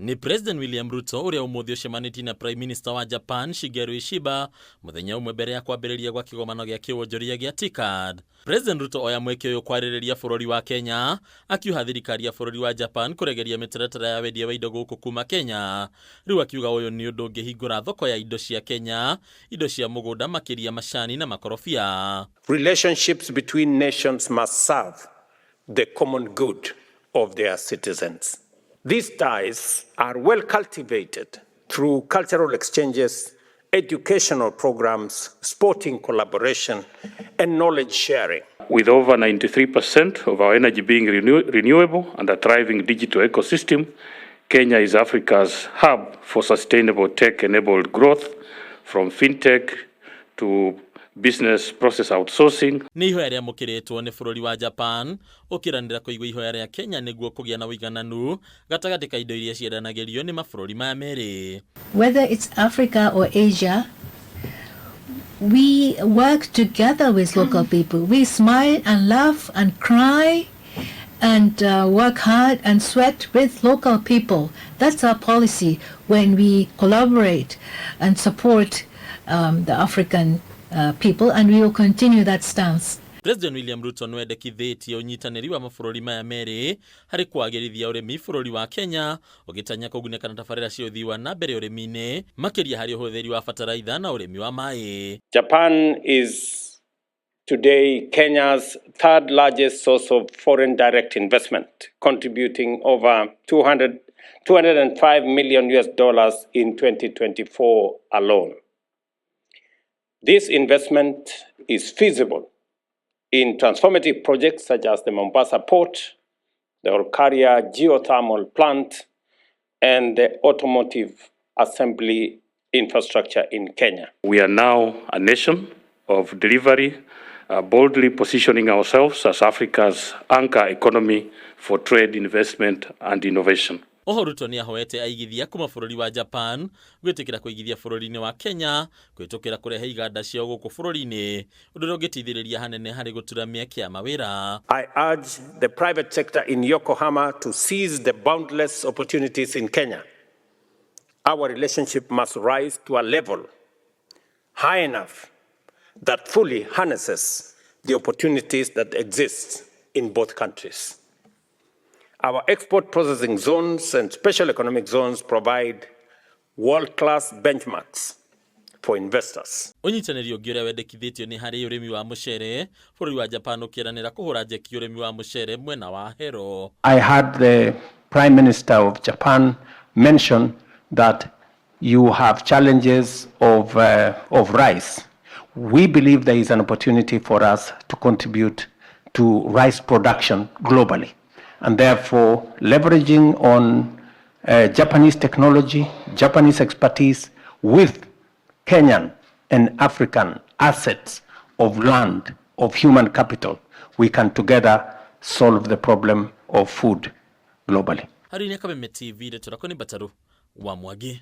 Ni President William Ruto uria umuthi ucemanĩtie na Prime Minister wa Japan Shigeru Ishiba muthenya umwe mbere ya kwambĩrĩria gwa kĩgomano gĩa kĩwonjoria gĩa TICAD. President Ruto oya mweke uyu kwarĩrĩria bũrũri wa Kenya akiuga thirikari ya bũrũri wa Japan kuregeria mĩtaratara ya wendia wa indo gũkũ kuma Kenya. Rĩu akiuga ũyũ nĩ ũndũ ũngĩhingũra thoko ya indo cia Kenya, indo cia mũgũnda makĩria macani na makorobia. Relationships between nations must serve the common good of their citizens. These ties are well cultivated through cultural exchanges, educational programs, sporting collaboration, and knowledge sharing. With over 93% of our energy being renewable and a thriving digital ecosystem, Kenya is Africa's hub for sustainable tech-enabled growth, from fintech to business process outsourcing. Ni ihoya rĩa mũkĩrĩtwo nĩ bũrũri wa Japan ũkĩranĩra kũigua ihoya rĩa Kenya nĩguo kũgĩa na ũigananu gatagatĩ ka indo iria ciendanagĩrio nĩ mabũrũri maya merĩ. Whether it's Africa or Asia, we work together with local people. We smile and laugh and cry and work hard and sweat with local people. That's our policy when we collaborate and support the African people, and we will continue that stance. President William Ruto nwendekithĩtie ũnyitanĩri wa mabũrũri maya merĩ harĩ kwagĩrithia ũrĩmi bũrũri wa Kenya ũgĩtanya kũgunĩka na tabarĩra cia ũthii wa na mbere ũrĩmi-inĩ makĩria harĩ ũhũthĩri wa bataraitha na ũrĩmi wa maĩ. Japan is today Kenya's third largest source of foreign direct investment, contributing over $205 million in 2024 alone. This investment is feasible in transformative projects such as the Mombasa Port, the Olkaria geothermal plant, and the automotive assembly infrastructure in Kenya. We are now a nation of delivery, boldly positioning ourselves as Africa's anchor economy for trade, investment, and innovation. Oho Ruto NIAHOETE AIGITHIA kuma bũrũri wa Japan gwĩtĩkĩra kũigithia bũrũri-inĩ wa Kenya kwĩtũkĩra kũrehe iganda ciao gũkũ bũrũri-inĩ ũndũ ũrĩa ũngĩteithĩrĩria hanene harĩ gũtura mĩeke ya mawĩra. I urge the private sector in Yokohama to seize the boundless opportunities in Kenya. Our relationship must rise to a level high enough that fully harnesses the opportunities that exist in both countries. Our export processing zones and special economic zones provide world-class benchmarks for investors. Ũnyitanĩri ũngĩ ũrĩa wendekithĩtio nĩ harĩ ũrĩmi wa mũcere, bũrũri wa Japan ũkĩranĩra kũhũra njeki ũrĩmi wa mũcere mwena wa Hero. I heard the Prime Minister of Japan mention that you have challenges of rice. We believe there is an opportunity for us to contribute to rice production globally. And therefore, leveraging on Japanese technology, Japanese expertise with Kenyan and African assets of land, of human capital, we can together solve the problem of food globally. Hari ni Kameme TV, Bataru wa Mwage.